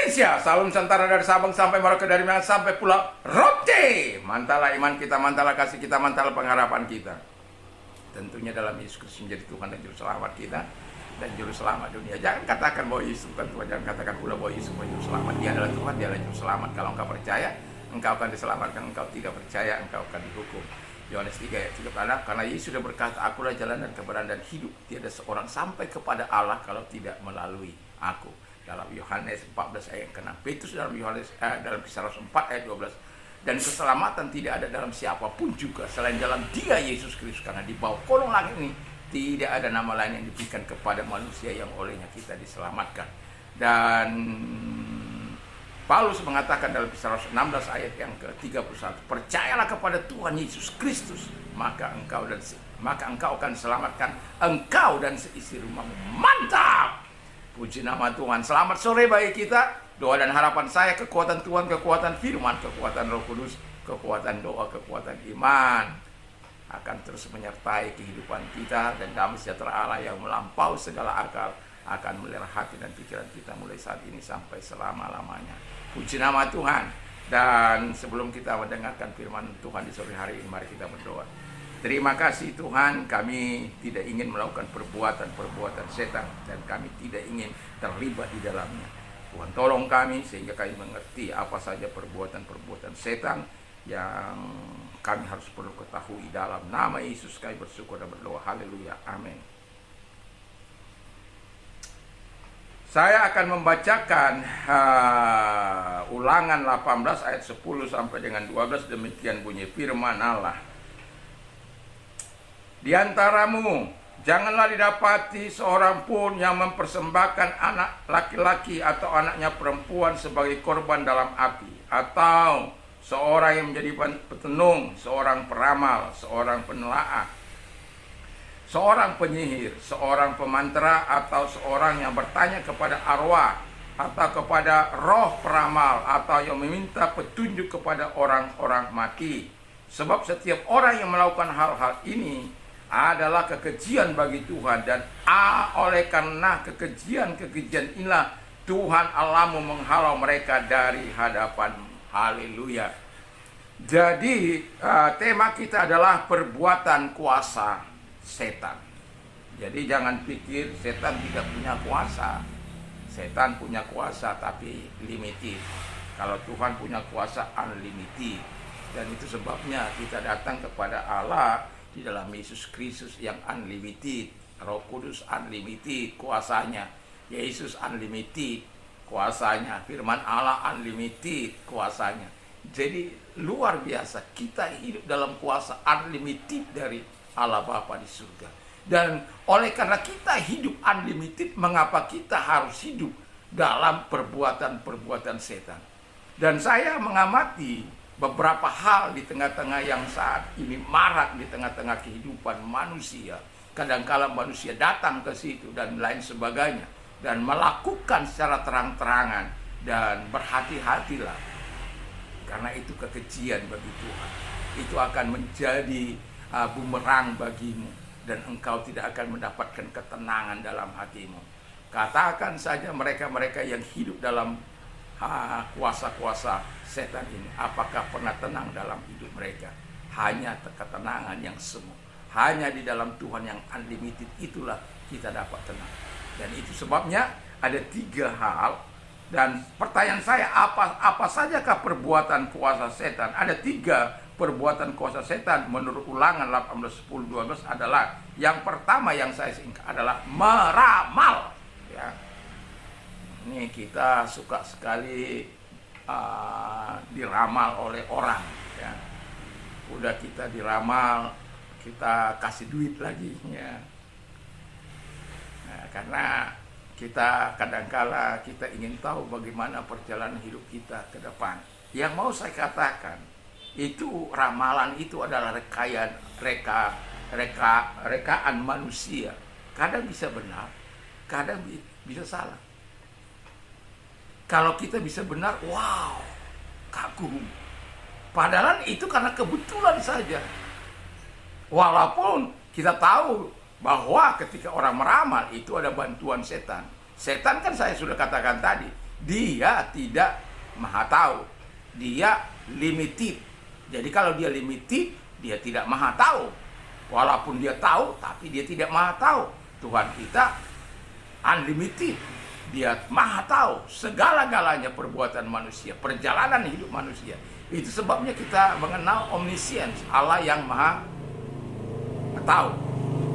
Indonesia, salam Nusantara dari Sabang sampai Merauke, dari Medan sampai Pulau Rote. Mantalah iman kita, mantalah kasih kita, mantalah pengharapan kita. Tentunya dalam Yesus Kristus menjadi Tuhan dan Juru Selamat kita dan Juru Selamat dunia. Jangan katakan bahwa Yesus bukan Tuhan, jangan katakan pula bahwa Yesus bukan Juru Selamat. Dia adalah Tuhan, dia adalah Juru Selamat. Kalau engkau percaya, engkau akan diselamatkan. Engkau tidak percaya, engkau akan dihukum. Yohanes 3 ayat 3, karena Yesus sudah berkata, akulah jalan dan kebenaran dan hidup. Tiada seorang sampai kepada Allah kalau tidak melalui aku. Dalam Yohanes 14 ayat ke-6. Petrus dalam dalam Kisah Rasul 4 ayat 12. Dan keselamatan tidak ada dalam siapapun juga selain dalam Dia Yesus Kristus, karena di bawah kolong langit ini tidak ada nama lain yang diberikan kepada manusia yang olehnya kita diselamatkan. Dan Paulus mengatakan dalam Kisah Rasul 16 ayat yang ke-31, percayalah kepada Tuhan Yesus Kristus, maka engkau akan diselamatkan, engkau dan seisi rumahmu. Mantap! Puji nama Tuhan. Selamat sore bagi kita. Doa dan harapan saya, kekuatan Tuhan, kekuatan firman, kekuatan Roh Kudus, kekuatan doa, kekuatan iman akan terus menyertai kehidupan kita, dan damai sejahtera Allah yang melampaui segala akal akan melera hati dan pikiran kita mulai saat ini sampai selama-lamanya. Puji nama Tuhan. Dan sebelum kita mendengarkan firman Tuhan di sore hari ini, mari kita berdoa. Terima kasih Tuhan, kami tidak ingin melakukan perbuatan-perbuatan setan, dan kami tidak ingin terlibat di dalamnya. Tuhan tolong kami sehingga kami mengerti apa saja perbuatan-perbuatan setan yang kami harus perlu ketahui. Dalam nama Yesus kami bersyukur dan berdoa. Haleluya. Amin. Saya akan membacakan Ulangan 18 ayat 10 sampai dengan 12. Demikian bunyi firman Allah. Di antaramu janganlah didapati seorang pun yang mempersembahkan anak laki-laki atau anaknya perempuan sebagai korban dalam api, atau seorang yang menjadi petenung, seorang peramal, seorang penelaah, seorang penyihir, seorang pemantera, atau seorang yang bertanya kepada arwah atau kepada roh peramal, atau yang meminta petunjuk kepada orang-orang mati. Sebab setiap orang yang melakukan hal-hal ini adalah kekejian bagi Tuhan, dan oleh karena kekejian inilah Tuhan Allahmu menghalau mereka dari hadapan. Haleluya. Jadi tema kita adalah perbuatan kuasa setan. Jadi jangan pikir setan tidak punya kuasa. Setan punya kuasa tapi limited. Kalau Tuhan punya kuasa unlimited. Dan itu sebabnya kita datang kepada Allah di dalam Yesus Kristus yang unlimited. Roh Kudus unlimited kuasanya. Yesus unlimited kuasanya. Firman Allah unlimited kuasanya. Jadi luar biasa, kita hidup dalam kuasa unlimited dari Allah Bapa di surga. Dan oleh karena kita hidup unlimited, mengapa kita harus hidup dalam perbuatan-perbuatan setan? Dan saya mengamati beberapa hal di tengah-tengah yang saat ini marak di tengah-tengah kehidupan manusia. Kadangkala manusia datang ke situ dan lain sebagainya, dan melakukan secara terang-terangan, dan berhati-hatilah, karena itu kekejian bagi Tuhan. Itu akan menjadi bumerang bagimu, dan engkau tidak akan mendapatkan ketenangan dalam hatimu. Katakan saja mereka-mereka yang hidup dalam kuasa-kuasa setan ini, apakah pernah tenang dalam hidup mereka? Hanya ketenangan yang semu. Hanya di dalam Tuhan yang unlimited itulah kita dapat tenang. Dan itu sebabnya ada 3 hal. Dan pertanyaan saya, apa sajakah perbuatan kuasa setan? Ada 3 perbuatan kuasa setan menurut Ulangan 18, 10, 12 adalah, yang pertama yang saya singkat adalah meramal. Ya. Ini kita suka sekali diramal oleh orang. Ya. Udah kita diramal, kita kasih duit lagi. Ya. Nah, karena kita kadangkala kita ingin tahu bagaimana perjalanan hidup kita ke depan. Yang mau saya katakan, itu ramalan itu adalah rekaan manusia. Kadang bisa benar, kadang bisa salah. Kalau kita bisa benar, wow, kagum. Padahal itu karena kebetulan saja. Walaupun kita tahu bahwa ketika orang meramal itu ada bantuan setan. Setan kan saya sudah katakan tadi, Dia tidak maha tahu. Dia limited. Jadi kalau dia limited, dia tidak maha tahu. Walaupun dia tahu, tapi dia tidak maha tahu. Tuhan kita unlimited. Dia maha tahu segala-galanya perbuatan manusia, perjalanan hidup manusia. Itu sebabnya kita mengenal omniscience, Allah yang maha tahu.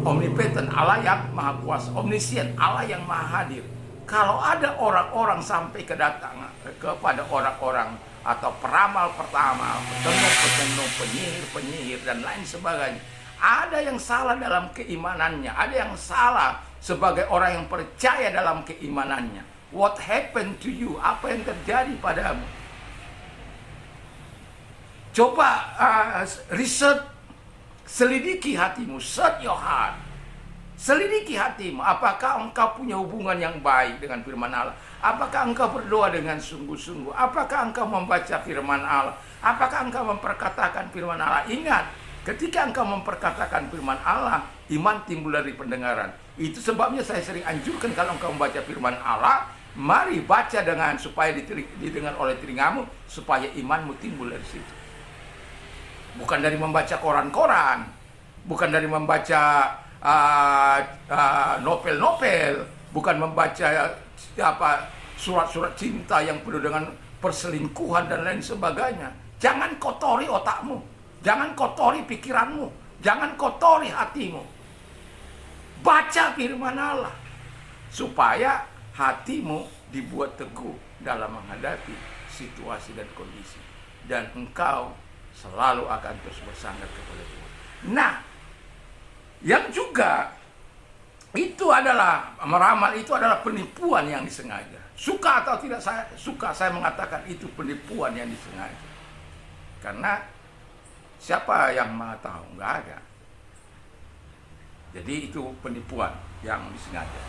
Omnipotent, Allah yang maha kuasa. Omniscient, Allah yang maha hadir. Kalau ada orang-orang sampai kedatangan kepada orang-orang atau peramal-peramal, petenung-petenung, penyihir-penyihir, dan lain sebagainya, ada yang salah dalam keimanannya, ada yang salah sebagai orang yang percaya dalam keimanannya. What happened to you? Apa yang terjadi padamu? Coba research, selidiki hatimu, search your heart. Selidiki hatimu, apakah engkau punya hubungan yang baik dengan firman Allah? Apakah engkau berdoa dengan sungguh-sungguh? Apakah engkau membaca firman Allah? Apakah engkau memperkatakan firman Allah? Ingat, ketika engkau memperkatakan firman Allah, iman timbul dari pendengaran. Itu sebabnya saya sering anjurkan kalau engkau membaca firman Allah, mari baca dengan supaya didengar oleh telingamu, supaya imanmu timbul dari situ. Bukan dari membaca koran-koran, bukan dari membaca novel-novel, bukan membaca surat-surat cinta yang penuh dengan perselingkuhan dan lain sebagainya. Jangan kotori otakmu, jangan kotori pikiranmu, jangan kotori hatimu. Baca firman Allah supaya hatimu dibuat teguh dalam menghadapi situasi dan kondisi, dan engkau selalu akan terus bersandar kepada Tuhan. Nah, yang juga itu adalah meramal, itu adalah penipuan yang disengaja. Suka atau tidak saya mengatakan itu penipuan yang disengaja. Karena siapa yang maha tahu? Nggak ada. Jadi itu penipuan yang disengaja.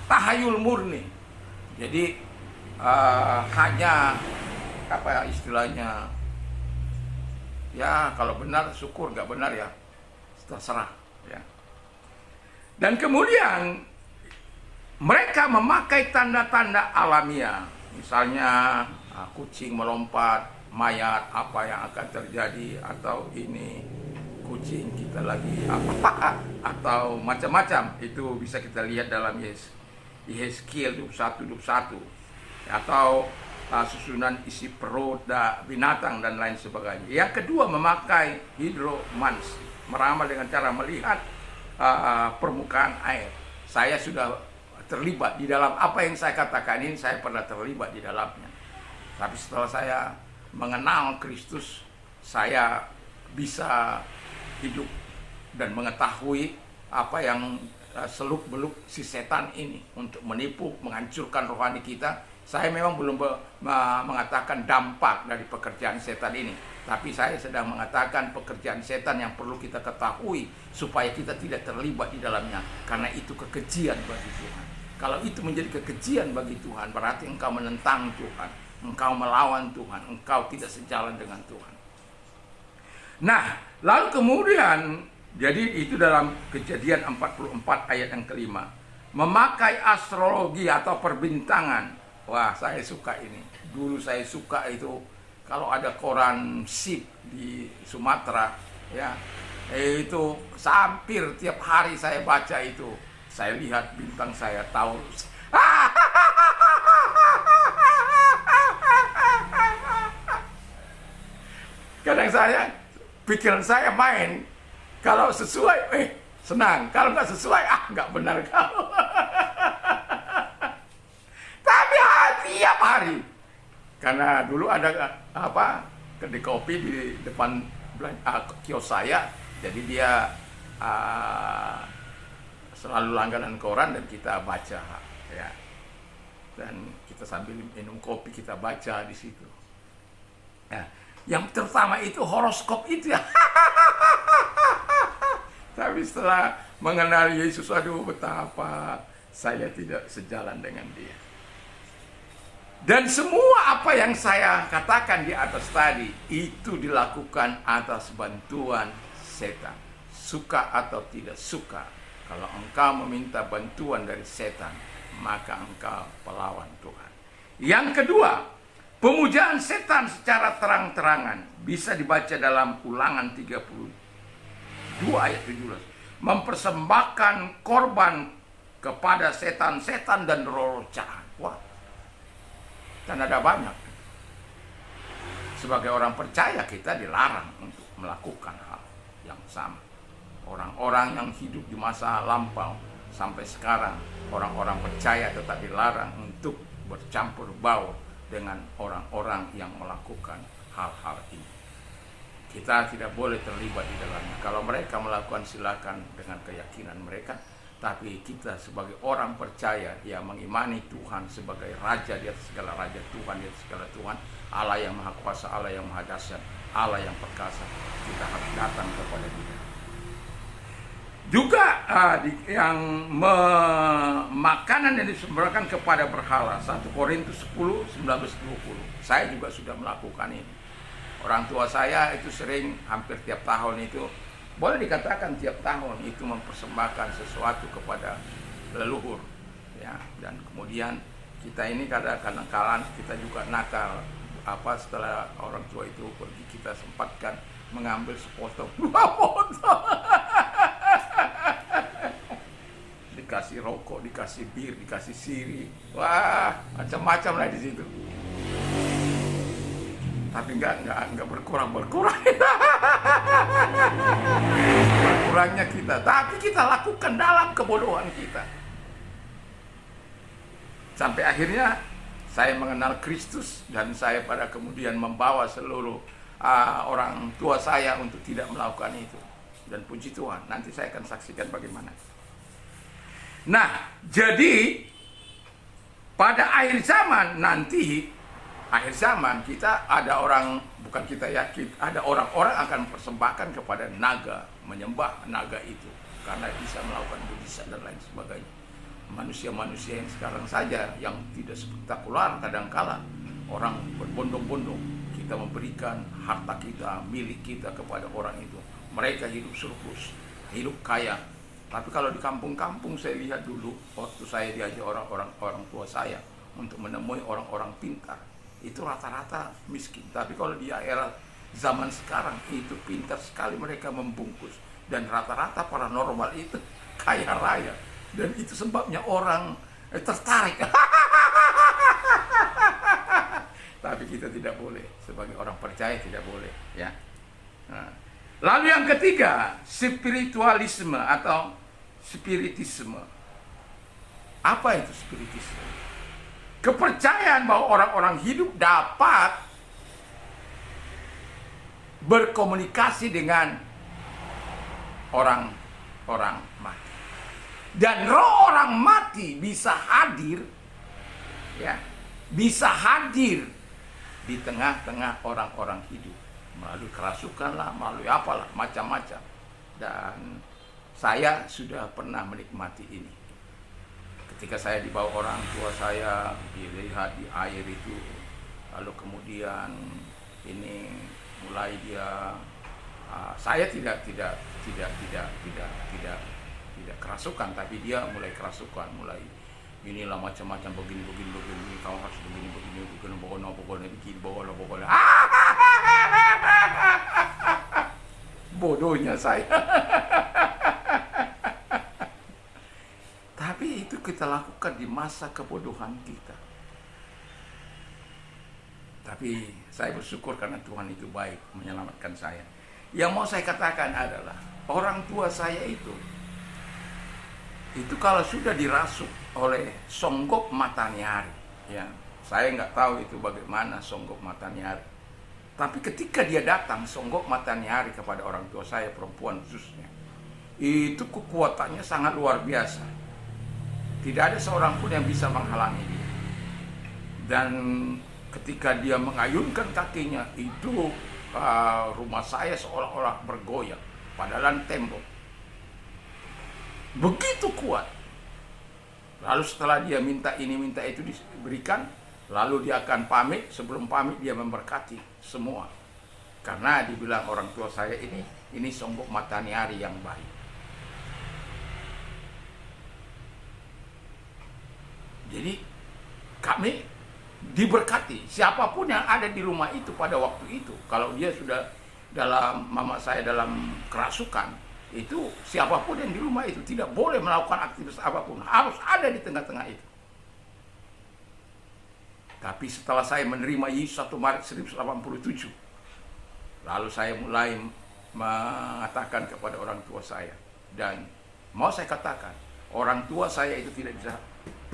Tahayul murni. Jadi hanya istilahnya, ya kalau benar syukur, nggak benar ya terserah ya. Dan kemudian mereka memakai tanda-tanda alamiah, misalnya kucing melompat, mayat, apa yang akan terjadi, atau ini kucing kita lagi apa, atau macam-macam. Itu bisa kita lihat dalam Yehezkiel 21, atau susunan isi perut binatang dan lain sebagainya. Yang kedua, memakai hidromansi, meramal dengan cara melihat permukaan air. Saya sudah terlibat di dalam apa yang saya katakan ini, saya pernah terlibat di dalamnya. Tapi setelah saya mengenal Kristus, saya bisa hidup dan mengetahui apa yang seluk-beluk si setan ini untuk menipu, menghancurkan rohani kita. Saya memang belum mengatakan dampak dari pekerjaan setan ini, tapi saya sedang mengatakan pekerjaan setan yang perlu kita ketahui supaya kita tidak terlibat di dalamnya, karena itu kekejian bagi Tuhan. Kalau itu menjadi kekejian bagi Tuhan, berarti engkau menentang Tuhan, engkau melawan Tuhan, engkau tidak sejalan dengan Tuhan. Nah, lalu kemudian, jadi itu dalam Kejadian 44 ayat yang kelima, memakai astrologi atau perbintangan. Wah, saya suka ini. Dulu saya suka itu kalau ada koran SIP di Sumatera, ya, itu hampir tiap hari saya baca itu. Saya lihat bintang saya Taurus. Kadang pikiran saya main. Kalau sesuai, senang. Kalau nggak sesuai, nggak benar kau. Tiap hari, karena dulu ada kedai kopi di depan kios saya, jadi dia selalu langganan koran dan kita baca, ya, dan kita sambil minum kopi kita baca di situ. Nah, yang terutama itu horoskop itu ya. Tapi setelah mengenal Yesus, aduh betapa saya tidak sejalan dengan dia. Dan semua apa yang saya katakan di atas tadi itu dilakukan atas bantuan setan. Suka atau tidak suka, kalau engkau meminta bantuan dari setan, maka engkau pelawan Tuhan. Yang kedua, pemujaan setan secara terang-terangan bisa dibaca dalam Ulangan 32 ayat 17. Mempersembahkan korban kepada setan-setan dan roh jahat. Wah, dan ada banyak. Sebagai orang percaya kita dilarang untuk melakukan hal yang sama. Orang-orang yang hidup di masa lampau sampai sekarang, orang-orang percaya tetap dilarang untuk bercampur baur dengan orang-orang yang melakukan hal-hal ini. Kita tidak boleh terlibat di dalamnya. Kalau mereka melakukan, silakan dengan keyakinan mereka. Tapi kita sebagai orang percaya yang mengimani Tuhan sebagai Raja di atas segala Raja, Tuhan di atas segala Tuhan, Allah yang Maha Kuasa, Allah yang Maha Dahsyat, Allah yang perkasa, kita harus datang kepada Dia. Juga makanan yang disembahkan kepada berhala, 1 Korintus 10, 19-20. Saya juga sudah melakukan ini. Orang tua saya itu sering, hampir tiap tahun itu, boleh dikatakan tiap tahun itu mempersembahkan sesuatu kepada leluhur, ya. Dan kemudian kita ini kadang-kadang kita juga nakal, setelah orang tua itu pergi, kita sempatkan mengambil sepotong, 2 potong. Dikasih rokok, dikasih bir, dikasih siri, wah macam-macam lah di situ. Tapi enggak berkurang. Berkurangnya kita, tapi kita lakukan dalam kebodohan kita. Sampai akhirnya saya mengenal Kristus dan saya pada kemudian membawa seluruh orang tua saya untuk tidak melakukan itu. Dan puji Tuhan, nanti saya akan saksikan bagaimana. Nah, jadi pada akhir zaman nanti, akhir zaman kita ada orang, bukan kita yakin, ada orang-orang akan mempersembahkan kepada naga, menyembah naga itu karena bisa melakukan mujizat dan lain sebagainya. Manusia-manusia yang sekarang saja yang tidak spektakuler, kadangkala orang berbondong-bondong, kita memberikan harta kita, milik kita kepada orang itu. Mereka hidup surplus, hidup kaya. Tapi kalau di kampung-kampung saya lihat dulu, waktu saya diajak orang tua saya untuk menemui orang-orang pintar, itu rata-rata miskin. Tapi kalau di era zaman sekarang itu pintar sekali mereka membungkus. Dan rata-rata paranormal itu kaya raya. Dan itu sebabnya orang tertarik. Tapi kita tidak boleh, sebagai orang percaya tidak boleh, ya. Nah. Lalu yang ketiga, spiritualisme atau spiritisme. Apa itu spiritisme? Kepercayaan bahwa orang-orang hidup dapat berkomunikasi dengan orang-orang mati. Dan roh orang mati bisa hadir, ya, bisa hadir di tengah-tengah orang-orang hidup melalui kerasukan lah, melalui apalah, macam-macam. Dan saya sudah pernah menikmati ini. Ketika saya dibawa orang tua saya, dilihat di air itu, lalu kemudian ini mulai dia, saya tidak kerasukan, tapi dia mulai kerasukan, mulai inilah macam-macam, begini, kamu harus begini, pokoknya bikin, pokoknya. Bodohnya saya. Tapi itu kita lakukan di masa kebodohan kita. Tapi saya bersyukur karena Tuhan itu baik menyelamatkan saya. Yang mau saya katakan adalah orang tua saya itu kalau sudah dirasuk oleh songgok matanyari, ya, saya nggak tahu itu bagaimana songgok matanyari. Tapi ketika dia datang songgok matanyari kepada orang tua saya, perempuan khususnya, itu kekuatannya sangat luar biasa. Tidak ada seorang pun yang bisa menghalangi dia. Dan ketika dia mengayunkan kakinya, itu rumah saya seolah-olah bergoyang, padahal tembok. Begitu kuat. Lalu setelah dia minta ini, minta itu diberikan, lalu dia akan pamit. Sebelum pamit dia memberkati semua. Karena dibilang orang tua saya ini songgok matanyari yang baik. Jadi kami diberkati. Siapapun yang ada di rumah itu pada waktu itu, kalau dia sudah mama saya dalam kerasukan, itu siapapun yang di rumah itu tidak boleh melakukan aktivitas apapun, harus ada di tengah-tengah itu. Tapi setelah saya menerima Yesus 1 Maret 1987, lalu saya mulai mengatakan kepada orang tua saya, dan mau saya katakan, orang tua saya itu tidak bisa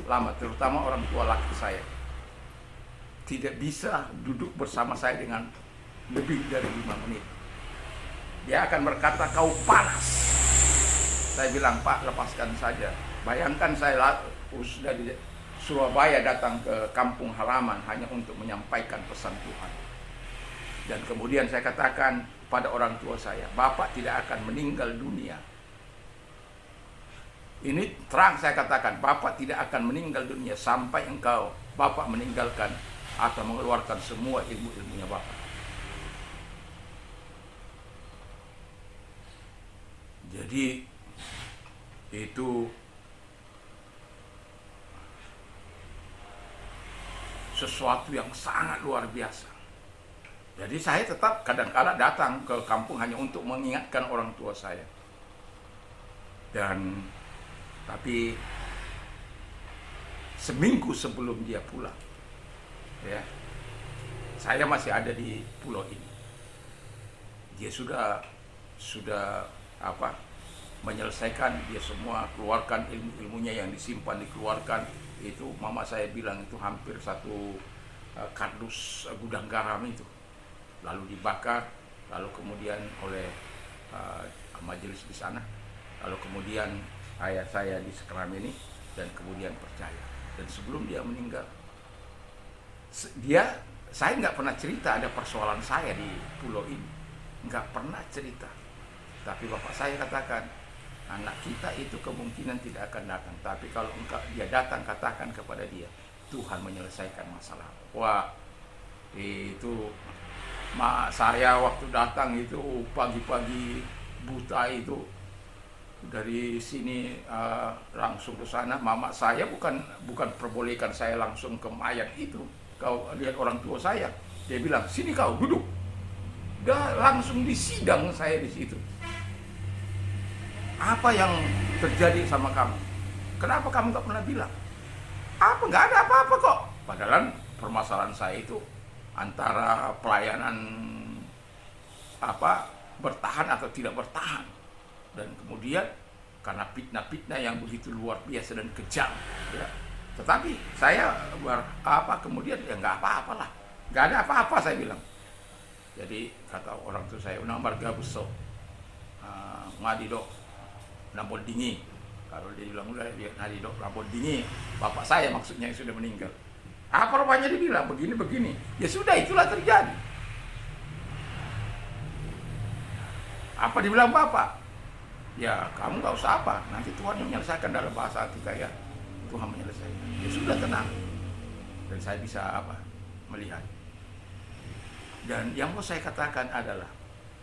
lama, terutama orang tua laki saya, tidak bisa duduk bersama saya dengan lebih dari 5 menit. Dia akan berkata, "Kau panas." Saya bilang, "Pak, lepaskan saja." Bayangkan saya sudah di Surabaya datang ke kampung halaman hanya untuk menyampaikan pesan Tuhan. Dan kemudian saya katakan pada orang tua saya, "Bapak tidak akan meninggal dunia." Ini terang saya katakan, Bapak tidak akan meninggal dunia sampai Bapak meninggalkan atau mengeluarkan semua ilmu-ilmunya Bapak. Jadi itu sesuatu yang sangat luar biasa. Jadi saya tetap kadang-kala datang ke kampung hanya untuk mengingatkan orang tua saya. Tapi seminggu sebelum dia pulang, ya, saya masih ada di pulau ini. Dia sudah menyelesaikan, dia semua keluarkan ilmu-ilmunya yang disimpan, dikeluarkan. Itu mama saya bilang itu hampir 1 kardus gudang garam itu, lalu dibakar, lalu kemudian oleh majelis di sana, lalu kemudian ayah saya disekram ini, dan kemudian percaya. Dan sebelum dia meninggal, saya nggak pernah cerita ada persoalan saya di pulau ini, nggak pernah cerita. Tapi bapak saya katakan, anak kita itu kemungkinan tidak akan datang, tapi kalau dia datang, katakan kepada dia, Tuhan menyelesaikan masalah. Wah, itu saya waktu datang itu pagi-pagi buta itu, dari sini langsung ke sana. Mama saya bukan perbolehkan saya langsung ke mayat itu. Kau lihat orang tua saya, dia bilang, "Sini kau duduk." Dia langsung disidang saya di situ. "Apa yang terjadi sama kamu? Kenapa kamu gak pernah bilang?" "Apa? Gak ada apa-apa kok." Padahal permasalahan saya itu antara pelayanan bertahan atau tidak bertahan. Dan kemudian karena fitnah-fitnah yang begitu luar biasa dan kejam, ya. Tetapi saya kemudian ya nggak apa-apalah, nggak ada apa-apa saya bilang. Jadi kata orang tua saya, "Unambar gabuso, ngadido, nampol dingi." Kalau dia bilang udah dia ngadido, nampol dingi. Bapak saya maksudnya yang sudah meninggal. Apa rupanya dibilang begini-begini. Ya sudah, itulah terjadi. Apa dibilang bapak? Ya kamu gak usah apa, nanti Tuhan yang menyelesaikan. Dalam bahasa kita ya, Tuhan menyelesaikan. Ya sudah, tenang. Dan saya bisa melihat. Dan yang mau saya katakan adalah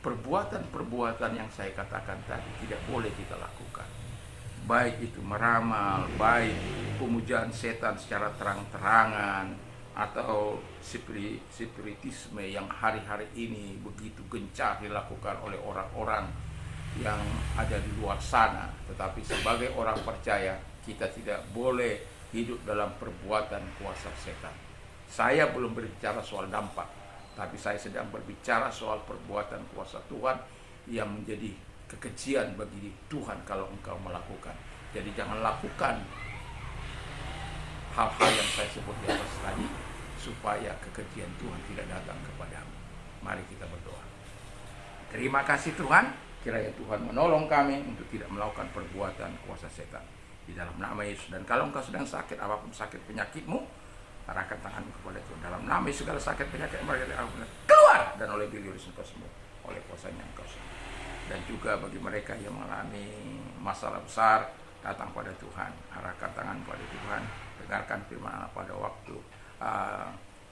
perbuatan-perbuatan yang saya katakan tadi tidak boleh kita lakukan. Baik itu meramal, baik pemujaan setan secara terang-terangan, atau spiritisme yang hari-hari ini begitu gencar dilakukan oleh orang-orang yang ada di luar sana. Tetapi sebagai orang percaya, kita tidak boleh hidup dalam perbuatan kuasa setan. Saya belum berbicara soal dampak, tapi saya sedang berbicara soal perbuatan kuasa Tuhan yang menjadi kekejian bagi Tuhan kalau engkau melakukan. Jadi jangan lakukan hal-hal yang saya sebut di atas tadi, supaya kekejian Tuhan tidak datang kepadamu. Mari kita berdoa. Terima kasih Tuhan, kiranya Tuhan menolong kami untuk tidak melakukan perbuatan kuasa setan. Di dalam nama Yesus. Dan kalau engkau sedang sakit, apapun sakit penyakitmu, arahkan tanganmu kepada Tuhan. Dalam nama Yesus, segala sakit penyakit keluar, dan oleh Biliuris engkau sembuh, oleh kuasanya engkau sembuh. Dan juga bagi mereka yang mengalami masalah besar, datang pada Tuhan, arahkan tangan pada Tuhan, dengarkan firman Allah pada waktu.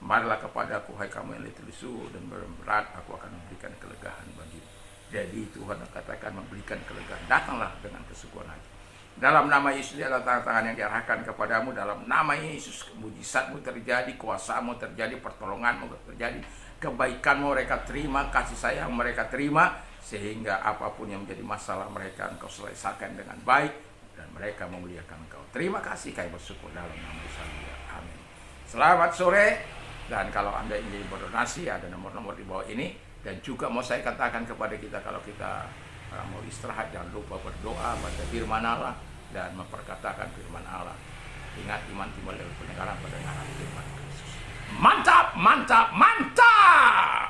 Marilah kepadaku, hai kamu yang letih lesu dan berat, aku akan memberikan kelegaan bagimu. Jadi Tuhan katakan memberikan kelegaan. Datanglah dengan kesungguhan hati. Dalam nama Yesus adalah tangan-tangan yang diarahkan kepadamu. Dalam nama Yesus mujizatmu terjadi, kuasamu terjadi, pertolonganmu terjadi, kebaikanmu mereka terima, kasih sayang mereka terima, sehingga apapun yang menjadi masalah mereka Engkau selesaikan dengan baik dan mereka memuliakan Engkau. Terima kasih, kami bersyukur dalam nama Yesus. Amin. Selamat sore, dan kalau Anda ingin berdonasi ada nomor-nomor di bawah ini, dan juga mau saya katakan kepada kita kalau kita mau istirahat jangan lupa berdoa, baca firman Allah dan memperkatakan firman Allah. Ingat, iman timbul dari pendengaran, pendengaran firman Kristus. Mantap, mantap, mantap.